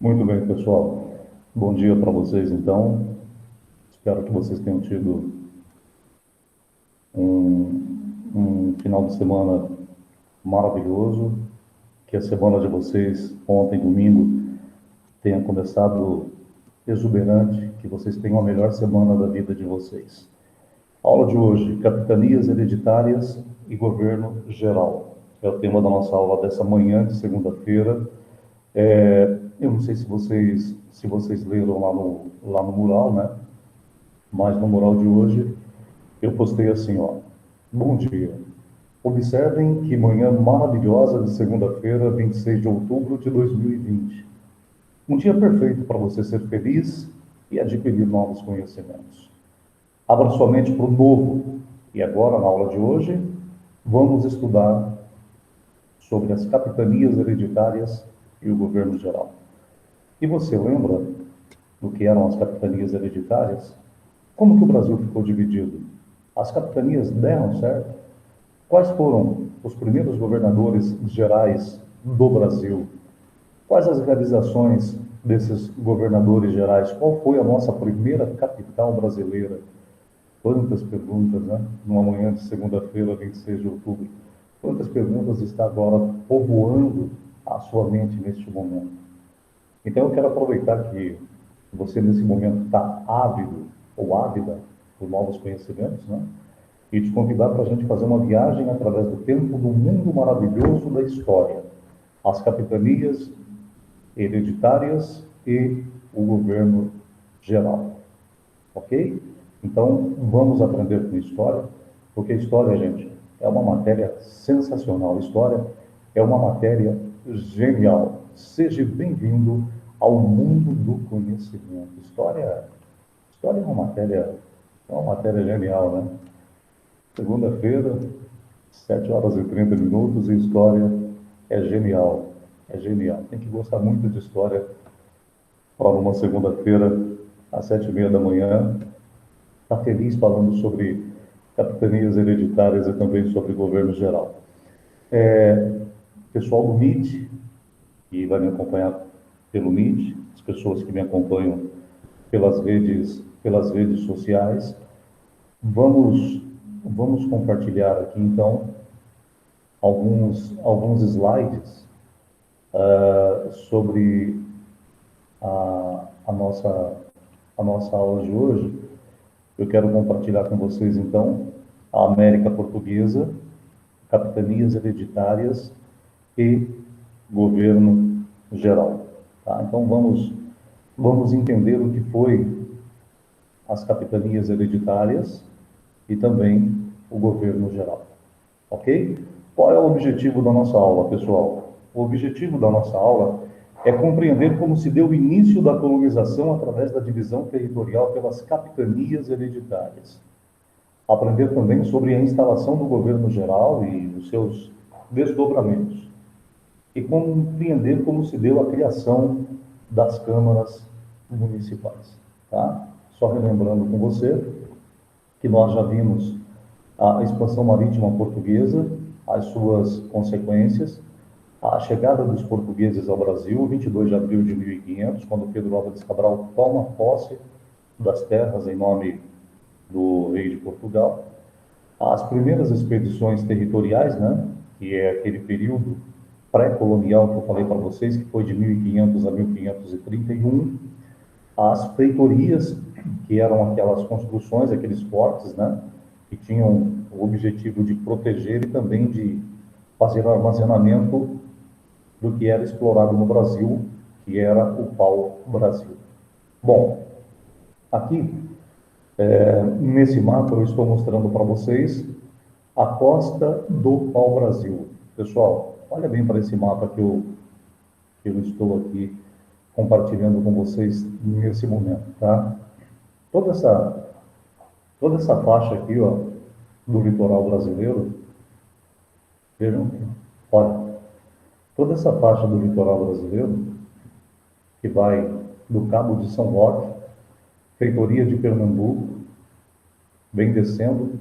Muito bem, pessoal. Bom dia para vocês, então. Espero que vocês tenham tido um final de semana maravilhoso, que a semana de vocês, ontem, domingo, tenha começado exuberante, que vocês tenham a melhor semana da vida de vocês. Aula de hoje: capitanias hereditárias e governo geral. É o tema da nossa aula dessa manhã de segunda-feira. Eu não sei se vocês leram lá no mural, né? Mas no mural de hoje eu postei assim, ó: bom dia. Observem que manhã maravilhosa de segunda-feira, 26 de outubro de 2020. Um dia perfeito para você ser feliz e adquirir novos conhecimentos. Abra sua mente para o novo. E agora, na aula de hoje, vamos estudar sobre as capitanias hereditárias e o governo geral. E você lembra do que eram as capitanias hereditárias? Como que o Brasil ficou dividido? As capitanias deram certo? Quais foram os primeiros governadores gerais do Brasil? Quais as realizações desses governadores gerais? Qual foi a nossa primeira capital brasileira? Quantas perguntas, né? Numa manhã de segunda-feira, 26 de outubro. Quantas perguntas está agora povoando a sua mente neste momento? Então, eu quero aproveitar que você, nesse momento, está ávido ou ávida por novos conhecimentos, né? E te convidar para a gente fazer uma viagem através do tempo do mundo maravilhoso da história, as capitanias hereditárias e o governo geral, ok? Então, vamos aprender com história, porque história, gente, é uma matéria sensacional. História é uma matéria genial. Seja bem-vindo ao mundo do conhecimento. História é uma matéria genial, né? Segunda-feira, 7 horas e 30 minutos, e história é genial. É genial. Tem que gostar muito de história para uma segunda-feira, às 7h30 da manhã, estar feliz falando sobre capitanias hereditárias e também sobre governo geral. Pessoal do Meet, que vai me acompanhar pelo Meet, as pessoas que me acompanham pelas redes sociais, vamos compartilhar aqui, então, alguns slides sobre a nossa aula de hoje. Eu quero compartilhar com vocês, então, a América Portuguesa, capitanias hereditárias e governo geral. Tá? Então, vamos entender o que foi as capitanias hereditárias e também o governo geral. Ok? Qual é o objetivo da nossa aula, pessoal? O objetivo da nossa aula é compreender como se deu o início da colonização através da divisão territorial pelas capitanias hereditárias. Aprender também sobre a instalação do governo geral e os seus desdobramentos. E compreender como se deu a criação das câmaras municipais. Tá? Só relembrando com você que nós já vimos a expansão marítima portuguesa, as suas consequências, a chegada dos portugueses ao Brasil, 22 de abril de 1500, quando Pedro Álvares Cabral toma posse das terras em nome do rei de Portugal. As primeiras expedições territoriais, né, que é aquele período pré-colonial que eu falei para vocês, que foi de 1500 a 1531, as feitorias, que eram aquelas construções, aqueles fortes, né, que tinham o objetivo de proteger e também de fazer o armazenamento do que era explorado no Brasil, que era o pau-brasil. Bom, aqui, nesse mapa, eu estou mostrando para vocês a costa do pau-brasil. Pessoal, olha bem para esse mapa que eu estou aqui compartilhando com vocês nesse momento, tá? Toda essa faixa aqui, ó, do litoral brasileiro, vejam, olha, toda essa faixa do litoral brasileiro, que vai do Cabo de São Roque, feitoria de Pernambuco, vem descendo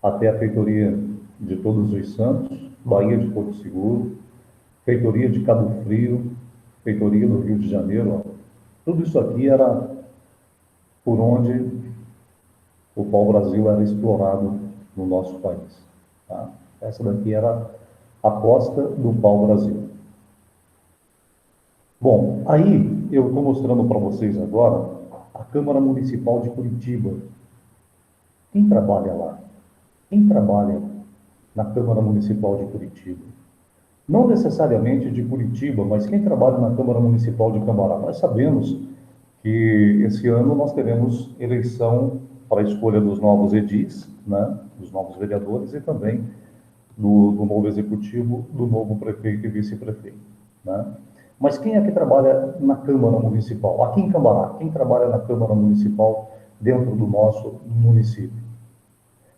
até a feitoria de Todos os Santos, Baía de Porto Seguro, feitoria de Cabo Frio, feitoria do Rio de Janeiro. Ó. Tudo isso aqui era por onde o pau-brasil era explorado no nosso país. Tá? Essa daqui era a costa do pau-brasil. Bom, aí eu estou mostrando para vocês agora a Câmara Municipal de Curitiba. Quem trabalha lá? Quem trabalha na Câmara Municipal de Curitiba? Não necessariamente de Curitiba, mas quem trabalha na Câmara Municipal de Cambará? Nós sabemos que esse ano nós teremos eleição para a escolha dos novos edis, né, dos novos vereadores e também do novo executivo, do novo prefeito e vice-prefeito. Né? Mas quem é que trabalha na Câmara Municipal? Aqui em Cambará, quem trabalha na Câmara Municipal dentro do nosso município?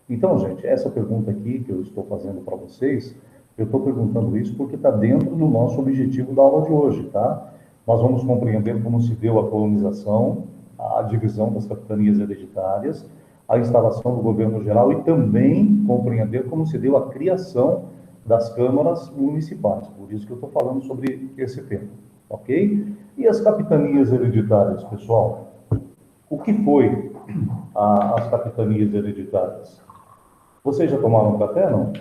Então, gente, essa pergunta aqui que eu estou fazendo para vocês, eu estou perguntando isso porque está dentro do nosso objetivo da aula de hoje, tá? Nós vamos compreender como se deu a colonização, a divisão das capitanias hereditárias, a instalação do governo geral e também compreender como se deu a criação das câmaras municipais. Por isso que eu estou falando sobre esse tema, ok? E as capitanias hereditárias, pessoal? O que foi as capitanias hereditárias? Vocês já tomaram café, não?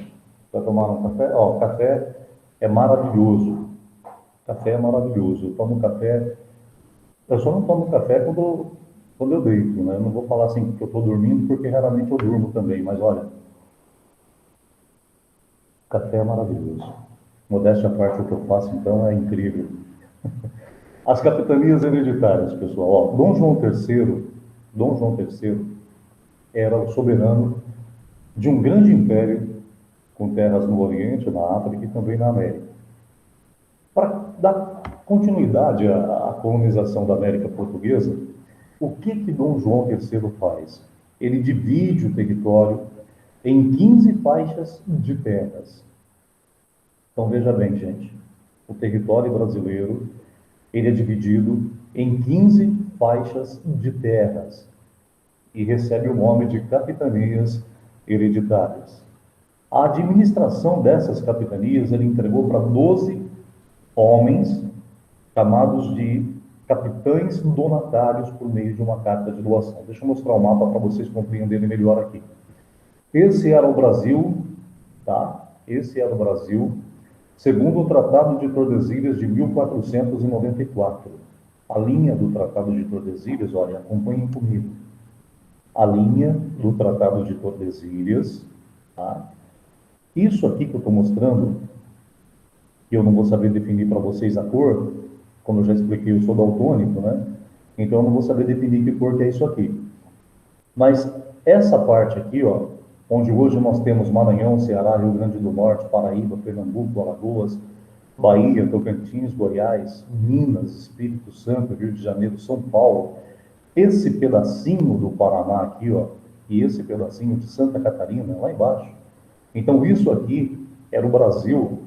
Já tomaram café? Ó, café é maravilhoso. Café é maravilhoso. Eu tomo café... Eu só não tomo café quando eu deito, né? Eu não vou falar assim que eu estou dormindo, porque raramente eu durmo também. Mas, olha, café é maravilhoso. Modéstia à parte, o que eu faço, então, é incrível. As capitanias hereditárias, pessoal. Ó, Dom João III era o soberano de um grande império com terras no Oriente, na África e também na América. Para dar continuidade à colonização da América Portuguesa, o que Dom João III faz? Ele divide o território em 15 faixas de terras. Então, veja bem, gente, o território brasileiro ele é dividido em 15 faixas de terras e recebe o nome de capitanias hereditárias. A administração dessas capitanias ele entregou para 12 homens, chamados de capitães donatários por meio de uma carta de doação. Deixa eu mostrar o mapa para vocês compreenderem melhor aqui. Esse era o Brasil, tá? Esse era o Brasil, segundo o Tratado de Tordesilhas de 1494. A linha do Tratado de Tordesilhas, olha, acompanhem comigo. A linha do Tratado de Tordesilhas, tá? Isso aqui que eu estou mostrando, que eu não vou saber definir para vocês a cor, como eu já expliquei, eu sou daltônico, né? Então eu não vou saber definir que cor que é isso aqui. Mas essa parte aqui, ó, onde hoje nós temos Maranhão, Ceará, Rio Grande do Norte, Paraíba, Pernambuco, Alagoas, Bahia, Tocantins, Goiás, Minas, Espírito Santo, Rio de Janeiro, São Paulo, esse pedacinho do Paraná aqui, ó, e esse pedacinho de Santa Catarina, lá embaixo. Então isso aqui era o Brasil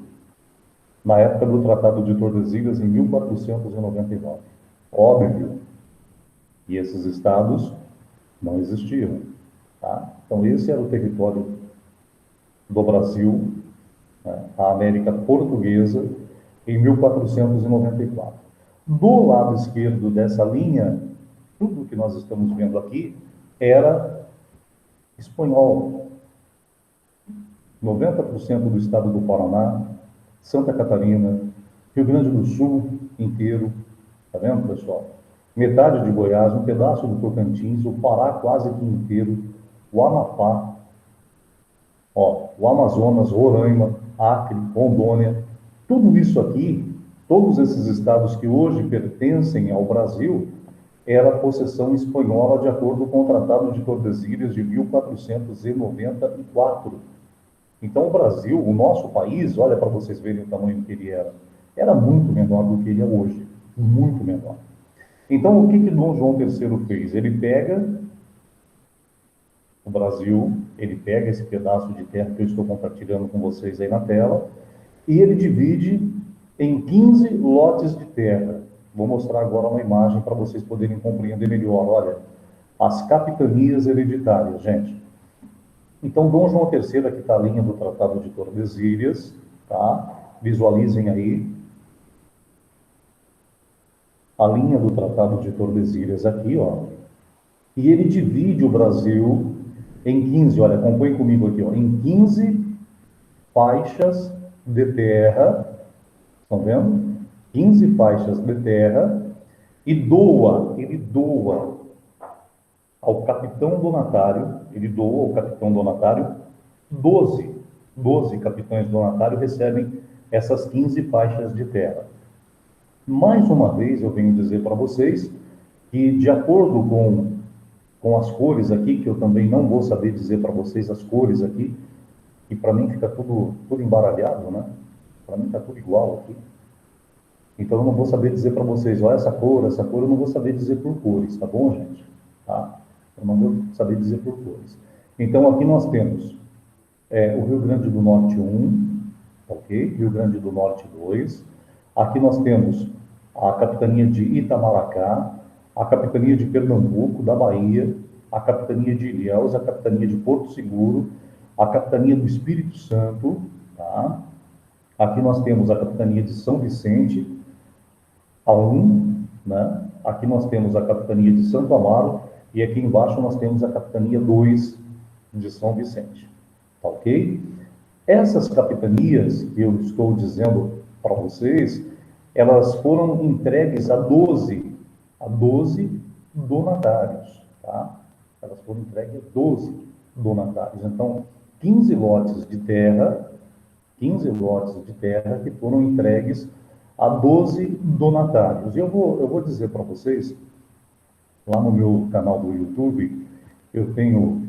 na época do Tratado de Tordesilhas, em 1499. Óbvio, e esses estados não existiam. Tá? Então, esse era o território do Brasil, né, a América Portuguesa, em 1494. Do lado esquerdo dessa linha, tudo que nós estamos vendo aqui era espanhol. 90% do estado do Paraná, Santa Catarina, Rio Grande do Sul inteiro, tá vendo, pessoal? Metade de Goiás, um pedaço do Tocantins, o Pará quase que inteiro, o Amapá, ó, o Amazonas, Roraima, Acre, Rondônia, tudo isso aqui, todos esses estados que hoje pertencem ao Brasil, era possessão espanhola de acordo com o Tratado de Tordesilhas de 1494. Então o Brasil, o nosso país, olha para vocês verem o tamanho que ele era muito menor do que ele é hoje, muito menor. Então o que Dom João III fez? Ele pega o Brasil, ele pega esse pedaço de terra que eu estou compartilhando com vocês aí na tela, e ele divide em 15 lotes de terra. Vou mostrar agora uma imagem para vocês poderem compreender melhor. Olha, as capitanias hereditárias, gente. Então, Dom João III, aqui está a linha do Tratado de Tordesilhas, tá? Visualizem aí a linha do Tratado de Tordesilhas aqui, ó. E ele divide o Brasil em 15, olha, acompanhe comigo aqui, ó, em 15 faixas de terra, estão vendo? 15 faixas de terra, e ele doa ao capitão donatário, ele doa ao capitão donatário 12, 12 capitães donatários recebem essas 15 faixas de terra. Mais uma vez, eu venho dizer para vocês que, de acordo com as cores aqui, que eu também não vou saber dizer para vocês as cores aqui, e para mim fica tudo embaralhado, né? Para mim está tudo igual aqui. Então eu não vou saber dizer para vocês, ó, essa cor, eu não vou saber dizer por cores, tá bom, gente? Tá? Eu não vou saber dizer por cores. Então aqui nós temos o Rio Grande do Norte 1, ok? Rio Grande do Norte 2. Aqui nós temos a capitania de Itamaracá, a capitania de Pernambuco, da Bahia, a capitania de Ilhéus, a capitania de Porto Seguro, a capitania do Espírito Santo, tá? Aqui nós temos a capitania de São Vicente, a 1, né? Aqui nós temos a capitania de Santo Amaro, e aqui embaixo nós temos a capitania 2 de São Vicente, tá ok? Essas capitanias que eu estou dizendo para vocês, elas foram entregues a 12 donatários, tá? Elas foram entregues a 12 donatários. Então, 15 lotes de terra, 15 lotes de terra que foram entregues a 12 donatários. E eu vou dizer para vocês, lá no meu canal do YouTube, eu tenho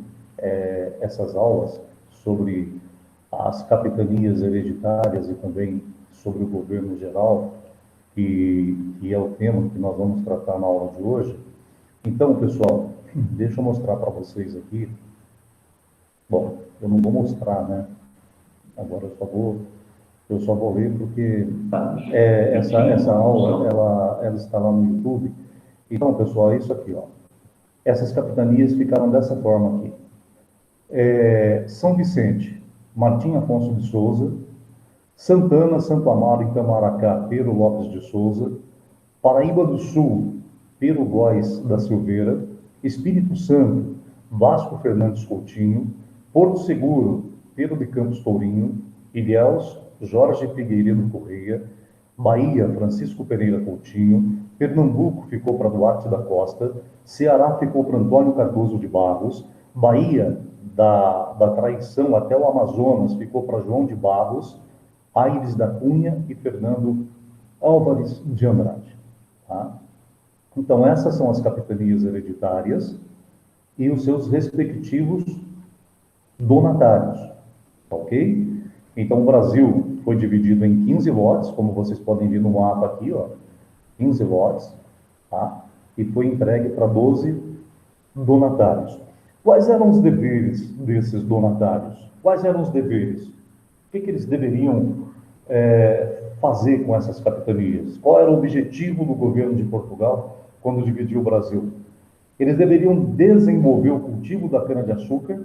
essas aulas sobre as capitanias hereditárias e também sobre o governo geral, que é o tema que nós vamos tratar na aula de hoje. Então, pessoal, deixa eu mostrar para vocês aqui. Bom, eu não vou mostrar, né? Agora eu só vou ler porque essa aula, ela está lá no YouTube. Então, pessoal, é isso aqui, ó. Essas capitanias ficaram dessa forma aqui. São Vicente, Martim Afonso de Souza; Santana, Santo Amaro e Itamaracá, Pero Lopes de Souza; Paraíba do Sul, Pero Góes da Silveira; Espírito Santo, Vasco Fernandes Coutinho; Porto Seguro, Pero de Campos Tourinho; Ilhéus, Jorge Figueiredo Correia; Bahia, Francisco Pereira Coutinho; Pernambuco ficou para Duarte da Costa; Ceará ficou para Antônio Cardoso de Barros; Bahia, da Traição até o Amazonas, ficou para João de Barros; Aires da Cunha e Fernando Álvares de Andrade. Tá? Então, essas são as capitanias hereditárias e os seus respectivos donatários, tá ok? Então, o Brasil foi dividido em 15 lotes, como vocês podem ver no mapa aqui, ó, 15 lotes, tá? E foi entregue para 12 donatários. Quais eram os deveres desses donatários? Quais eram os deveres? O que eles deveriam fazer com essas capitanias? Qual era o objetivo do governo de Portugal quando dividiu o Brasil? Eles deveriam desenvolver o cultivo da cana-de-açúcar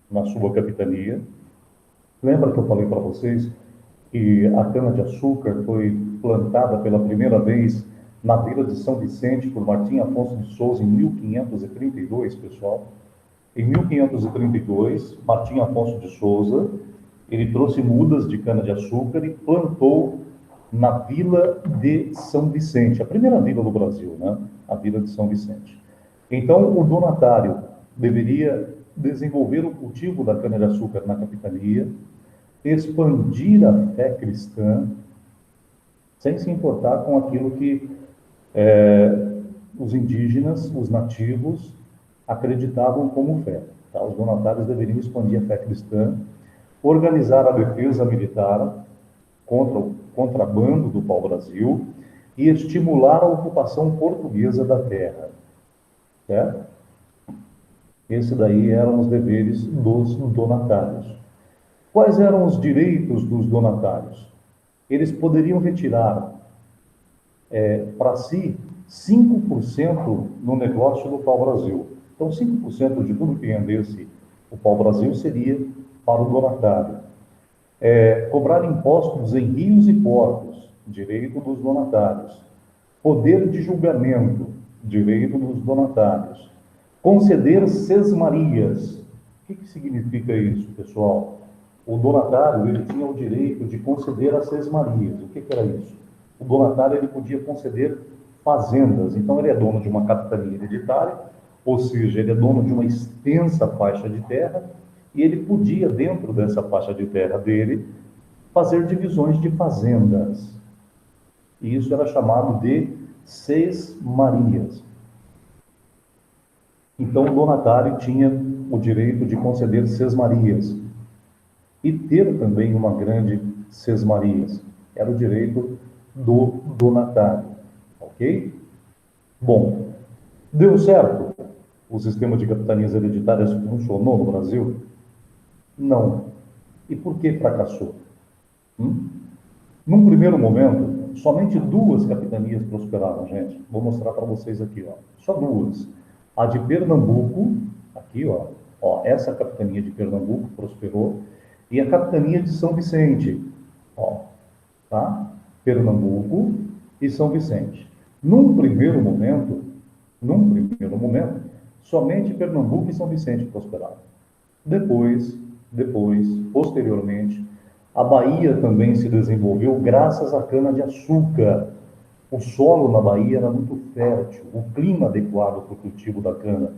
na sua capitania. Lembra que eu falei para vocês que a cana-de-açúcar foi plantada pela primeira vez na vila de São Vicente por Martim Afonso de Souza em 1532, pessoal? Em 1532, Martim Afonso de Souza, ele trouxe mudas de cana-de-açúcar e plantou na vila de São Vicente, a primeira vila do Brasil, né? A vila de São Vicente. Então, o donatário deveria desenvolver o cultivo da cana-de-açúcar na capitania, expandir a fé cristã, sem se importar com aquilo que os indígenas, os nativos, acreditavam como fé. Tá? Os donatários deveriam expandir a fé cristã, organizar a defesa militar contra o contrabando do pau-brasil e estimular a ocupação portuguesa da terra. Certo? Esse daí eram os deveres dos donatários. Quais eram os direitos dos donatários? Eles poderiam retirar para si 5% no negócio do pau-brasil. Então, 5% de tudo que rendesse O pau-brasil seria para o donatário. Cobrar impostos em rios e portos, direito dos donatários. Poder de julgamento, direito dos donatários. Conceder sesmarias. O que significa isso, pessoal? O donatário ele tinha o direito de conceder as sesmarias. O que era isso? O donatário ele podia conceder fazendas. Então, ele é dono de uma capitania hereditária, ou seja, ele é dono de uma extensa faixa de terra, e ele podia, dentro dessa faixa de terra dele, fazer divisões de fazendas. E isso era chamado de sesmarias. Então, o donatário tinha o direito de conceder sesmarias e ter também uma grande sesmarias. Era o direito do donatário, ok? Bom, deu certo? O sistema de capitanias hereditárias funcionou no Brasil? Não. E por que fracassou? Num primeiro momento, somente 2 capitanias prosperaram, gente. Vou mostrar para vocês aqui, ó. Só 2. A de Pernambuco, aqui, ó, essa capitania de Pernambuco prosperou, e a capitania de São Vicente, ó, tá? Pernambuco e São Vicente. Num primeiro momento, somente Pernambuco e São Vicente prosperaram. Depois, posteriormente, a Bahia também se desenvolveu graças à cana-de-açúcar. O solo na Bahia era muito fértil, o clima adequado para o cultivo da cana.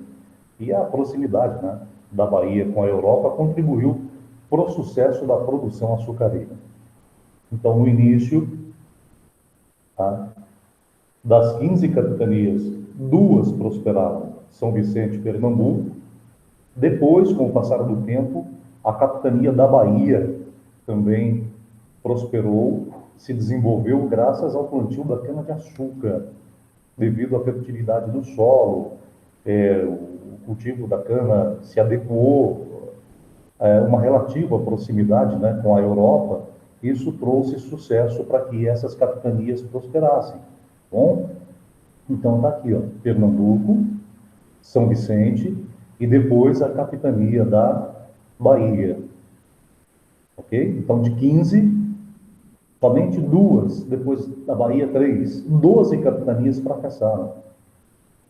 E a proximidade, né, da Bahia com a Europa contribuiu para o sucesso da produção açucareira. Então, no início, tá, das 15 capitanias, 2 prosperaram, São Vicente e Pernambuco. Depois, com o passar do tempo, a capitania da Bahia também prosperou, se desenvolveu graças ao plantio da cana-de-açúcar, devido à fertilidade do solo, o cultivo da cana se adequou, uma relativa proximidade, né, com a Europa, isso trouxe sucesso para que essas capitanias prosperassem. Bom, então está aqui, ó, Pernambuco, São Vicente e depois a capitania da Bahia. Ok? Então, de 15, somente 2, depois da Bahia, 3, 12 capitanias fracassaram.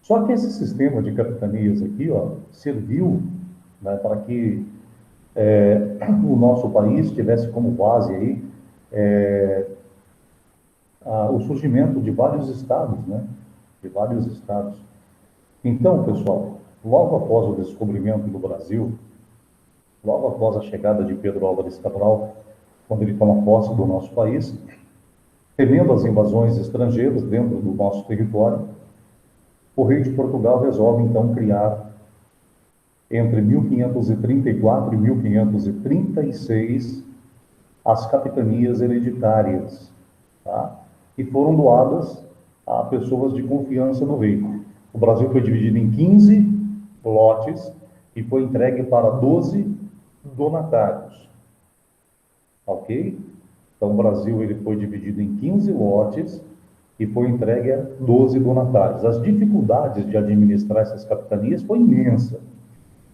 Só que esse sistema de capitanias aqui, ó, serviu, né, para que o nosso país tivesse como base aí o surgimento de vários estados, né? De vários estados. Então, pessoal, logo após o descobrimento do Brasil, logo após a chegada de Pedro Álvares Cabral, quando ele toma posse do nosso país, temendo as invasões estrangeiras dentro do nosso território, o rei de Portugal resolve, então, criar, entre 1534 e 1536, as capitanias hereditárias, tá? E foram doadas a pessoas de confiança do rei. O Brasil foi dividido em 15 lotes e foi entregue para 12 donatários. Ok? Então, o Brasil ele foi dividido em 15 lotes e foi entregue a 12 donatários. As dificuldades de administrar essas capitanias foi imensa.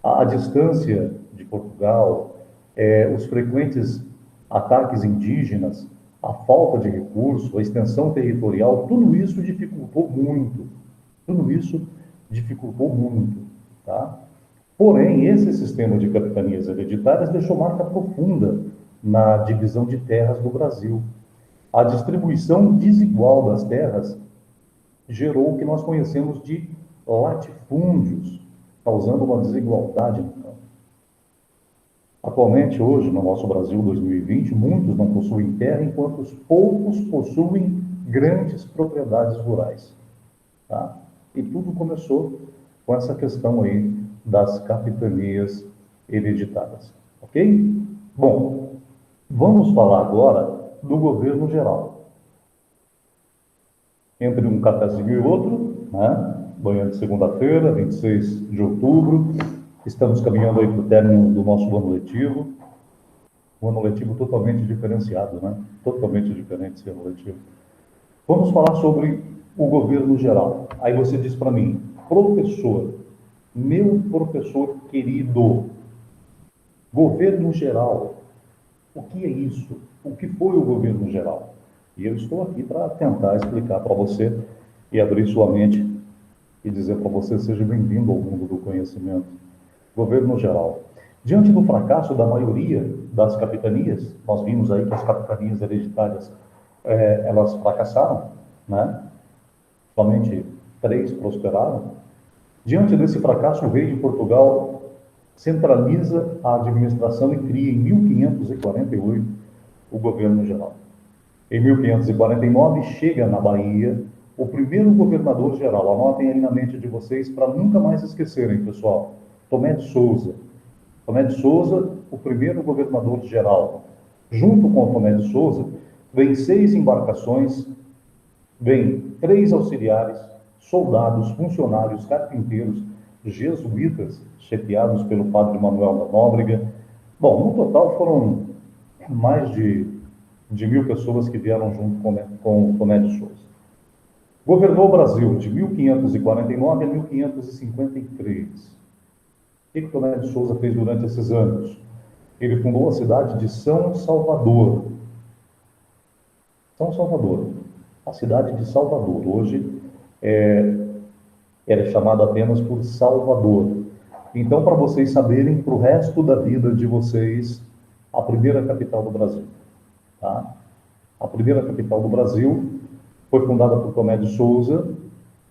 A distância de Portugal, os frequentes ataques indígenas, a falta de recurso, a extensão territorial, tudo isso dificultou muito. Tá? Porém, esse sistema de capitanias hereditárias deixou marca profunda na divisão de terras do Brasil. A distribuição desigual das terras gerou o que nós conhecemos de latifúndios, causando uma desigualdade no campo. Atualmente, hoje, no nosso Brasil 2020, muitos não possuem terra, enquanto os poucos possuem grandes propriedades rurais. Tá? E tudo começou com essa questão aí das capitanias hereditárias. Ok? Bom, vamos falar agora do governo geral. Entre um cafezinho e outro, né? Manhã de segunda-feira, 26 de outubro, estamos caminhando aí para o término do nosso ano letivo. Um ano letivo totalmente diferenciado, né? Totalmente diferente esse ano letivo. Vamos falar sobre o governo geral. Aí você diz para mim, professor, meu professor querido, Governo geral. O que é isso? O que foi o governo geral? E eu estou aqui para tentar explicar para você e abrir sua mente e dizer para você: seja bem-vindo ao mundo do conhecimento. Governo geral. Diante do fracasso da maioria das capitanias, nós vimos aí que as capitanias hereditárias, elas fracassaram, né? Somente 3 prosperaram. Diante desse fracasso, o rei de Portugal centraliza a administração e cria em 1548 o governo geral. Em 1549 chega na Bahia o primeiro governador geral. Anotem aí na mente de vocês para nunca mais esquecerem, pessoal. Tomé de Souza. Tomé de Souza, o primeiro governador geral. Junto com Tomé de Souza, vem 6 embarcações, vem 3 auxiliares, soldados, funcionários, carpinteiros, jesuítas, chefiados pelo padre Manuel da Nóbrega. Bom, no total foram mais de 1.000 pessoas que vieram junto com Tomé de Souza. Governou o Brasil de 1549 a 1553. O que Tomé de Souza fez durante esses anos? Ele fundou a cidade de São Salvador. São Salvador, a cidade de Salvador. Hoje ela é chamada apenas por Salvador. Então, para vocês saberem, para o resto da vida de vocês, a primeira capital do Brasil. Tá? A primeira capital do Brasil foi fundada por Tomé de Souza.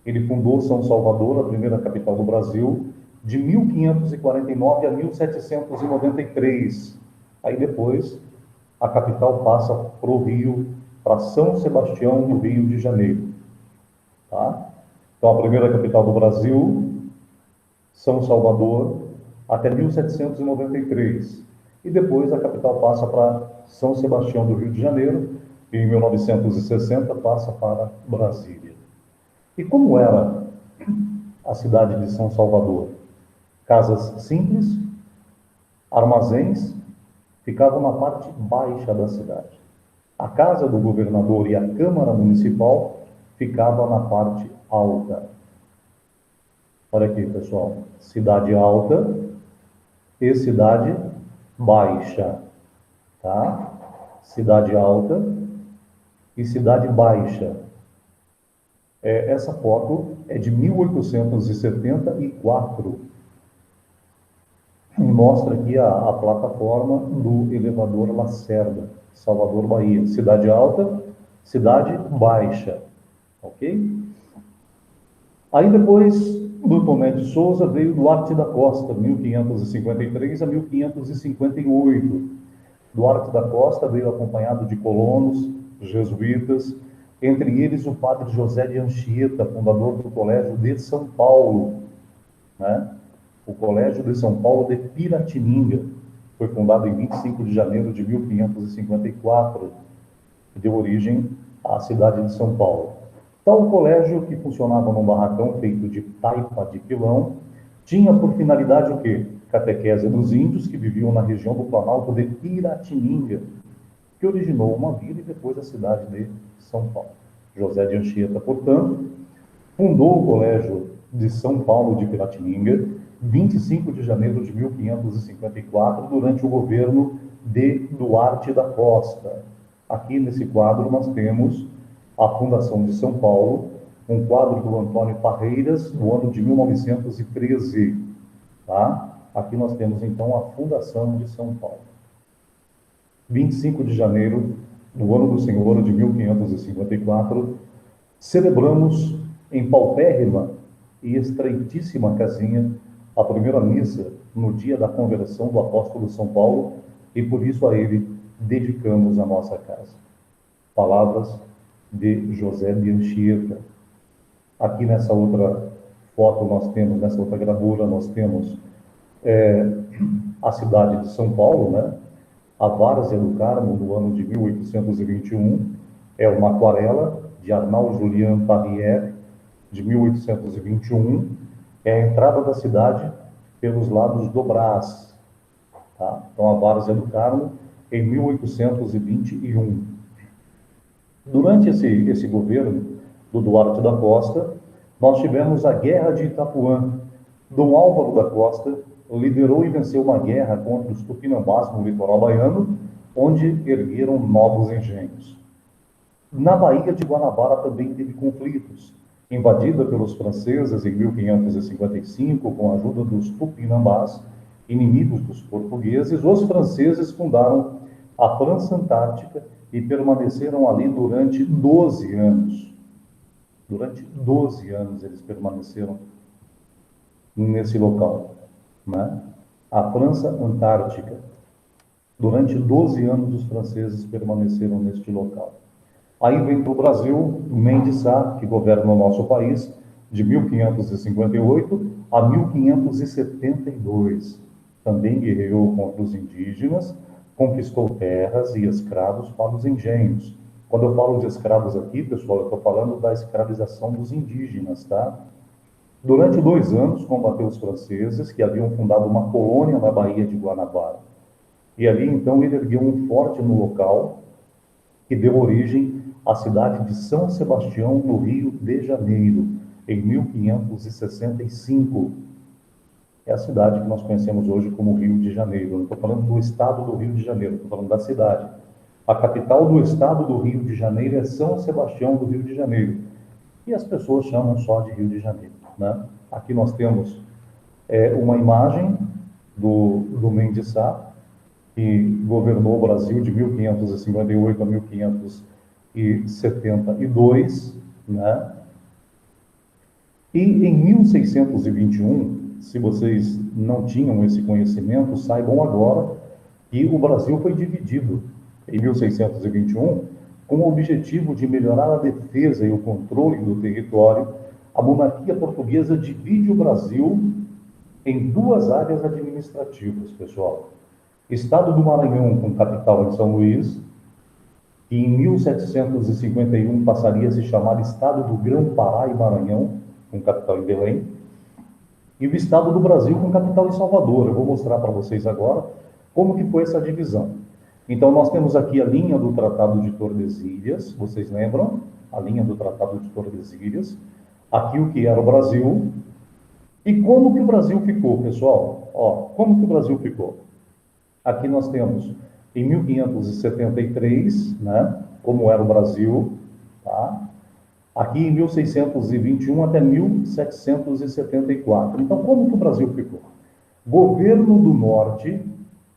Ele fundou São Salvador, a primeira capital do Brasil, de 1549 a 1793. Aí depois, a capital passa para o Rio, para São Sebastião, no Rio de Janeiro. Tá? Então, a primeira capital do Brasil, São Salvador, até 1793. E depois a capital passa para São Sebastião do Rio de Janeiro, e em 1960 passa para Brasília. E como era a cidade de São Salvador? Casas simples, armazéns, ficavam na parte baixa da cidade. A casa do governador e a Câmara Municipal ficavam na parte alta. Olha aqui, pessoal. Cidade alta e cidade baixa. Tá? Cidade alta e cidade baixa. Essa foto é de 1874 e mostra aqui a plataforma do elevador Lacerda, Salvador, Bahia. Cidade alta, cidade baixa. Ok? Aí depois do Tomé de Souza veio Duarte da Costa, 1553 a 1558. Duarte da Costa veio acompanhado de colonos, jesuítas, entre eles o padre José de Anchieta, fundador do Colégio de São Paulo, né? O Colégio de São Paulo de Piratininga foi fundado em 25 de janeiro de 1554, que deu origem à cidade de São Paulo. Tal colégio, que funcionava num barracão feito de taipa de pilão, tinha por finalidade o quê? Catequese dos índios que viviam na região do Planalto de Piratininga, que originou uma vila e depois a cidade de São Paulo. José de Anchieta, portanto, fundou o Colégio de São Paulo de Piratininga, 25 de janeiro de 1554, durante o governo de Duarte da Costa. Aqui nesse quadro nós temos a fundação de São Paulo, um quadro do Antônio Parreiras, no ano de 1913. Tá? Aqui nós temos, então, a fundação de São Paulo. 25 de janeiro do ano do Senhor, de 1554, celebramos em paupérrima e estreitíssima casinha a primeira missa no dia da conversão do apóstolo São Paulo, e por isso a ele dedicamos a nossa casa. Palavras de José de Anchieta. Aqui nessa outra foto nós temos, nessa outra gravura, nós temos a cidade de São Paulo, né? A Várzea do Carmo, do ano de 1821, é uma aquarela de Arnald Julian Parrier, de 1821, é a entrada da cidade pelos lados do Brás. Tá? Então, a Várzea do Carmo, em 1821. Durante esse governo do Duarte da Costa, nós tivemos a Guerra de Itapuã. Dom Álvaro da Costa liderou e venceu uma guerra contra os tupinambás no litoral baiano, onde ergueram novos engenhos. Na Baía de Guanabara também teve conflitos. Invadida pelos franceses em 1555, com a ajuda dos tupinambás, inimigos dos portugueses, os franceses fundaram a França Antártica e permaneceram ali durante 12 anos. Durante 12 anos eles permaneceram nesse local, né? A França Antártica. Durante 12 anos os franceses permaneceram neste local. Aí vem para o Brasil Mendes Sá, que governa o nosso país de 1558 a 1572. Também guerreou contra os indígenas, conquistou terras e escravos para os engenhos. Quando eu falo de escravos aqui, pessoal, eu estou falando da escravização dos indígenas, tá? Durante 2 anos, combateu os franceses, que haviam fundado uma colônia na Baía de Guanabara. E ali, então, ele ergueu um forte no local, que deu origem à cidade de São Sebastião, no Rio de Janeiro, em 1565. É a cidade que nós conhecemos hoje como Rio de Janeiro. Eu não estou falando do estado do Rio de Janeiro, estou falando da cidade. A capital do estado do Rio de Janeiro é São Sebastião do Rio de Janeiro. E as pessoas chamam só de Rio de Janeiro, né? Aqui nós temos uma imagem do Mendes Sá, que governou o Brasil de 1558 a 1572, né? E em 1621, se vocês não tinham esse conhecimento, saibam agora que o Brasil foi dividido em 1621 com o objetivo de melhorar a defesa e o controle do território. A monarquia portuguesa divide o Brasil em 2 áreas administrativas, pessoal. Estado do Maranhão, com capital em São Luís, que em 1751 passaria a se chamar Estado do Grão-Pará e Maranhão, com capital em Belém, e o Estado do Brasil, com capital em Salvador. Eu vou mostrar para vocês agora como que foi essa divisão. Então, nós temos aqui a linha do Tratado de Tordesilhas, vocês lembram? A linha do Tratado de Tordesilhas. Aqui o que era o Brasil. E como que o Brasil ficou, pessoal? Ó, como que o Brasil ficou? Aqui nós temos, em 1573, né, como era o Brasil, tá? Aqui em 1621 até 1774. Então, como que o Brasil ficou? Governo do Norte,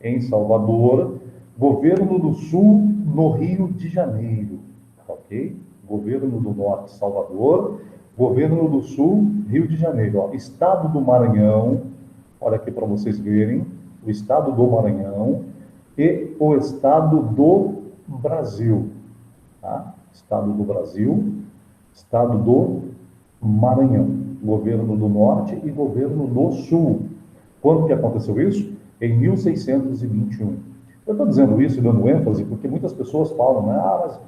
em Salvador, Governo do Sul, no Rio de Janeiro, ok? Governo do Norte, Salvador, Governo do Sul, Rio de Janeiro. Ó, Estado do Maranhão, olha aqui para vocês verem, o Estado do Maranhão e o Estado do Brasil, tá? Estado do Brasil, Estado do Maranhão, Governo do Norte e Governo do Sul. Quando que aconteceu isso? Em 1621. Eu estou dizendo isso e dando ênfase porque muitas pessoas falam, né? Mas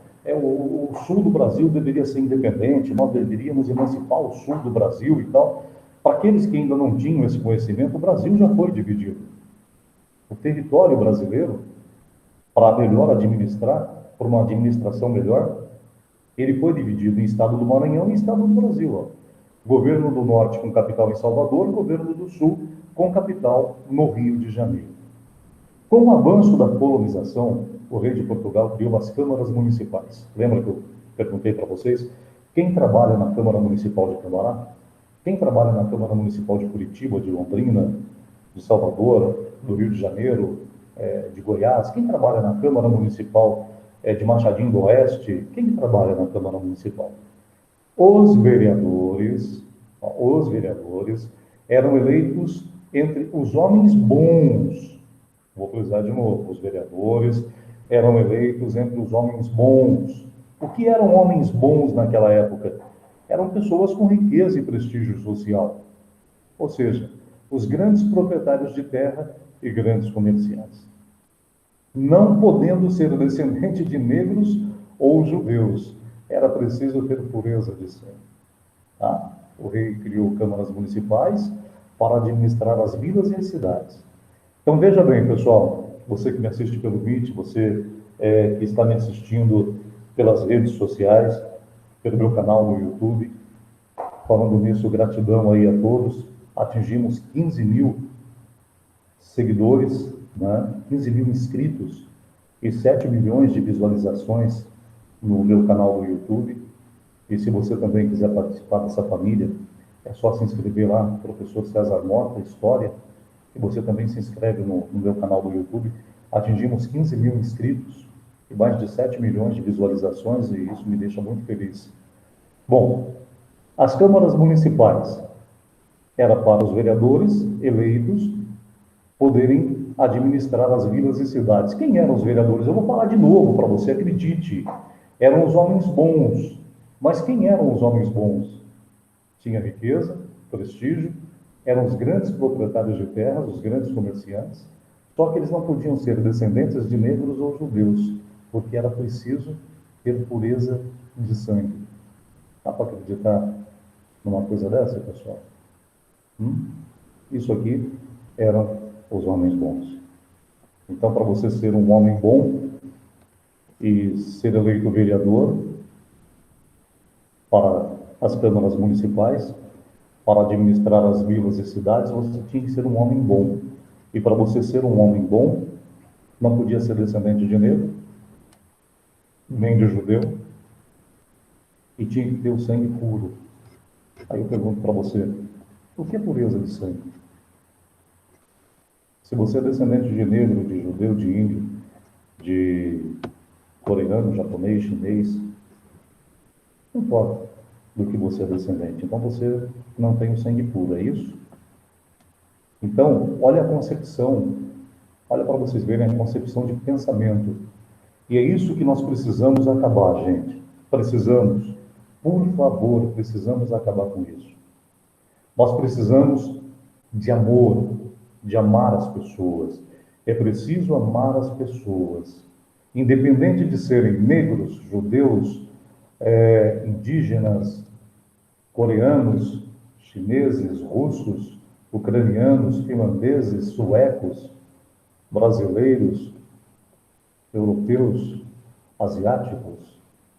o sul do Brasil deveria ser independente, nós deveríamos emancipar o sul do Brasil e tal. Para aqueles que ainda não tinham esse conhecimento, o Brasil já foi dividido. O território brasileiro, para melhor administrar, por uma administração melhor, ele foi dividido em Estado do Maranhão e Estado do Brasil. Ó. Governo do Norte com capital em Salvador, Governo do Sul com capital no Rio de Janeiro. Com o avanço da colonização, o rei de Portugal criou as câmaras municipais. Lembra que eu perguntei para vocês? Quem trabalha na Câmara Municipal de Camará? Quem trabalha na Câmara Municipal de Curitiba, de Londrina, de Salvador, do Rio de Janeiro, de Goiás? Quem trabalha na Câmara Municipal de Machadinho do Oeste? Quem trabalha na Câmara Municipal? Os vereadores eram eleitos entre os homens bons. Vou frisar de novo, os vereadores eram eleitos entre os homens bons. O que eram homens bons naquela época? Eram pessoas com riqueza e prestígio social. Ou seja, os grandes proprietários de terra e grandes comerciantes. Não podendo ser descendente de negros ou judeus, era preciso ter pureza de sangue. Tá? O rei criou câmaras municipais para administrar as vilas e as cidades. Então, veja bem, pessoal, você que me assiste pelo vídeo, você que está me assistindo pelas redes sociais, pelo meu canal no YouTube, falando nisso, gratidão aí a todos. Atingimos 15 mil seguidores, né? 15 mil inscritos e 7 milhões de visualizações no meu canal do YouTube. E se você também quiser participar dessa família, é só se inscrever lá, Professor César Mota, História, e você também se inscreve no meu canal do YouTube. Atingimos 15 mil inscritos e mais de 7 milhões de visualizações, e isso me deixa muito feliz. Bom, as câmaras municipais era para os vereadores eleitos poderem administrar as vilas e cidades. Quem eram os vereadores? Eu vou falar de novo para você, acredite. Eram os homens bons. Mas quem eram os homens bons? Tinha riqueza, prestígio, eram os grandes proprietários de terras, os grandes comerciantes, só que eles não podiam ser descendentes de negros ou judeus, porque era preciso ter pureza de sangue. Dá para acreditar numa coisa dessa, pessoal? Isso aqui eram os homens bons. Então, para você ser um homem bom e ser eleito vereador para as câmaras municipais, para administrar as vilas e cidades, você tinha que ser um homem bom. E para você ser um homem bom, não podia ser descendente de negro, nem de judeu, e tinha que ter o sangue puro. Aí eu pergunto para você, o que é pureza de sangue? Se você é descendente de negro, de judeu, de índio, de coreano, japonês, chinês, não importa do que você é descendente. Então você não tem o sangue puro, é isso? Então, olha a concepção, olha para vocês verem a concepção de pensamento. E é isso que nós precisamos acabar, gente. Precisamos, por favor, precisamos acabar com isso. Nós precisamos de amor, de amar as pessoas. É preciso amar as pessoas. Independente de serem negros, judeus, indígenas, coreanos, chineses, russos, ucranianos, finlandeses, suecos, brasileiros, europeus, asiáticos,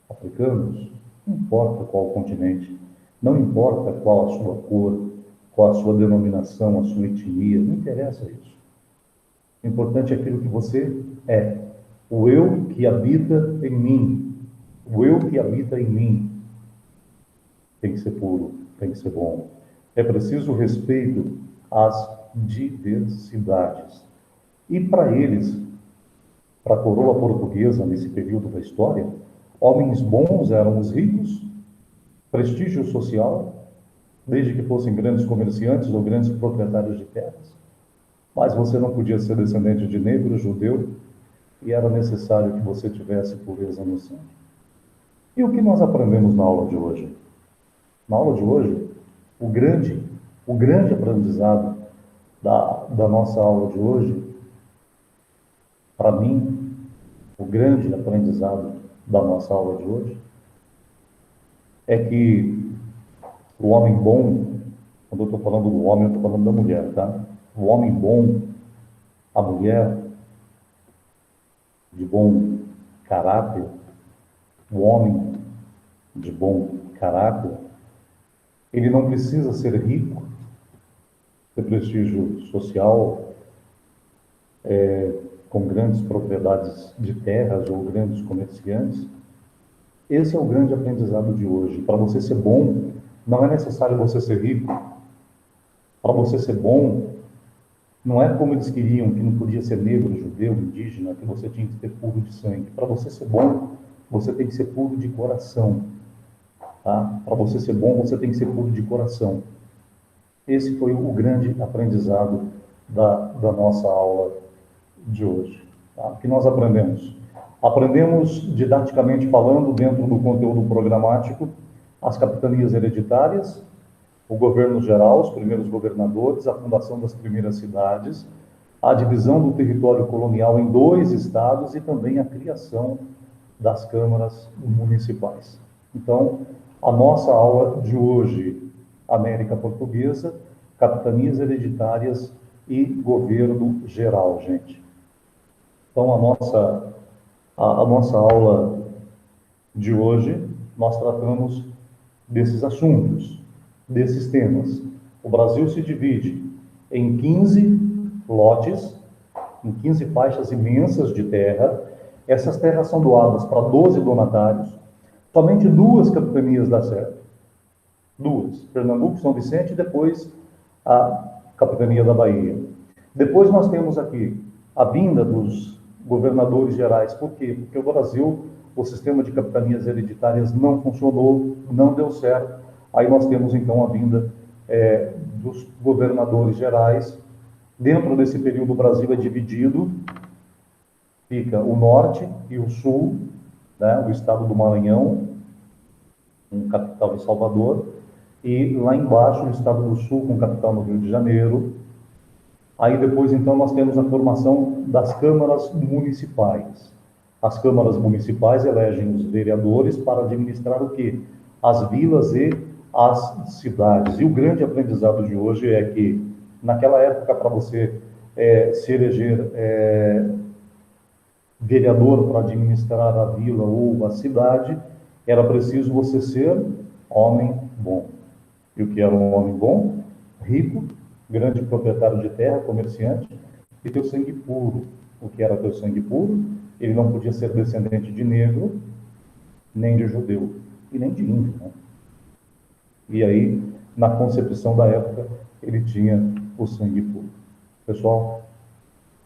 africanos, não importa qual continente, não importa qual a sua cor, qual a sua denominação, a sua etnia, não interessa isso. O importante é aquilo que você é, o eu que habita em mim, o eu que habita em mim tem que ser puro, tem que ser bom. É preciso respeito às diversidades. E para eles, para a coroa portuguesa nesse período da história, homens bons eram os ricos, prestígio social, desde que fossem grandes comerciantes ou grandes proprietários de terras. Mas você não podia ser descendente de negro, judeu, e era necessário que você tivesse pureza no sangue. E o que nós aprendemos na aula de hoje? Na aula de hoje, o grande aprendizado da nossa aula de hoje, para mim, o grande aprendizado da nossa aula de hoje, é que o homem bom, quando eu estou falando do homem, eu estou falando da mulher, tá? O homem bom, a mulher de bom caráter, o homem de bom caráter, ele não precisa ser rico, ter prestígio social, com grandes propriedades de terras ou grandes comerciantes. Esse é o grande aprendizado de hoje. Para você ser bom, não é necessário você ser rico. Para você ser bom, não é como eles queriam, que não podia ser negro, judeu, indígena, que você tinha que ser puro de sangue. Para você ser bom, você tem que ser puro de coração. Tá? Para você ser bom, você tem que ser puro de coração. Esse foi o grande aprendizado da nossa aula de hoje. Tá? O que nós aprendemos? Aprendemos, didaticamente falando, dentro do conteúdo programático, as capitanias hereditárias, o governo geral, os primeiros governadores, a fundação das primeiras cidades, a divisão do território colonial em 2 estados e também a criação das câmaras municipais. Então, a nossa aula de hoje, América Portuguesa, capitanias hereditárias e governo geral, gente. Então, a nossa aula de hoje, nós tratamos desses assuntos, desses temas. O Brasil se divide em 15, lotes, em 15 faixas imensas de terra. Essas terras são doadas para 12 donatários, somente 2 capitanias dá certo. 2, Pernambuco, São Vicente, e depois a capitania da Bahia. Depois nós temos aqui a vinda dos governadores gerais. Por quê? Porque o Brasil, o sistema de capitanias hereditárias não funcionou, não deu certo. Aí nós temos então a vinda dos governadores gerais. Dentro desse período o Brasil é dividido, fica o norte e o sul, né, o estado do Maranhão, com capital em Salvador, e lá embaixo o estado do sul, com capital no Rio de Janeiro. Aí depois, então, nós temos a formação das câmaras municipais. As câmaras municipais elegem os vereadores para administrar o quê? As vilas e as cidades. E o grande aprendizado de hoje é que, naquela época, para você se eleger vereador para administrar a vila ou a cidade, era preciso você ser homem bom. E o que era um homem bom? Rico, grande proprietário de terra, comerciante, e ter o sangue puro. O que era ter o sangue puro? Ele não podia ser descendente de negro, nem de judeu, e nem de índio, né? E aí, na concepção da época, ele tinha o sangue puro. Pessoal,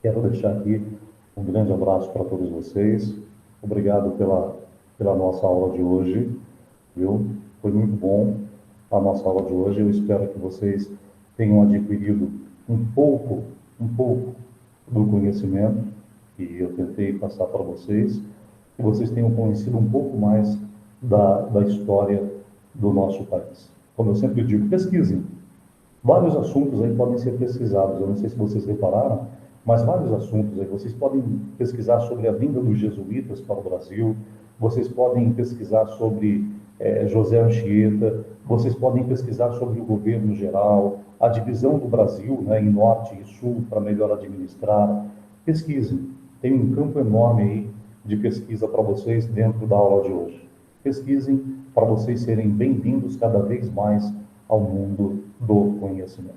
quero deixar aqui um grande abraço para todos vocês. Obrigado pela nossa aula de hoje, viu? Foi muito bom a nossa aula de hoje. Eu espero que vocês tenham adquirido um pouco do conhecimento que eu tentei passar para vocês, que vocês tenham conhecido um pouco mais da história do nosso país. Como eu sempre digo, pesquisem. Vários assuntos aí podem ser pesquisados. Eu não sei se vocês repararam, mas vários assuntos aí. Vocês podem pesquisar sobre a vinda dos jesuítas para o Brasil, vocês podem pesquisar sobre José Anchieta, vocês podem pesquisar sobre o governo geral, a divisão do Brasil, né, em norte e sul, para melhor administrar. Pesquisem. Tem um campo enorme aí de pesquisa para vocês dentro da aula de hoje. Pesquisem para vocês serem bem-vindos cada vez mais ao mundo do conhecimento.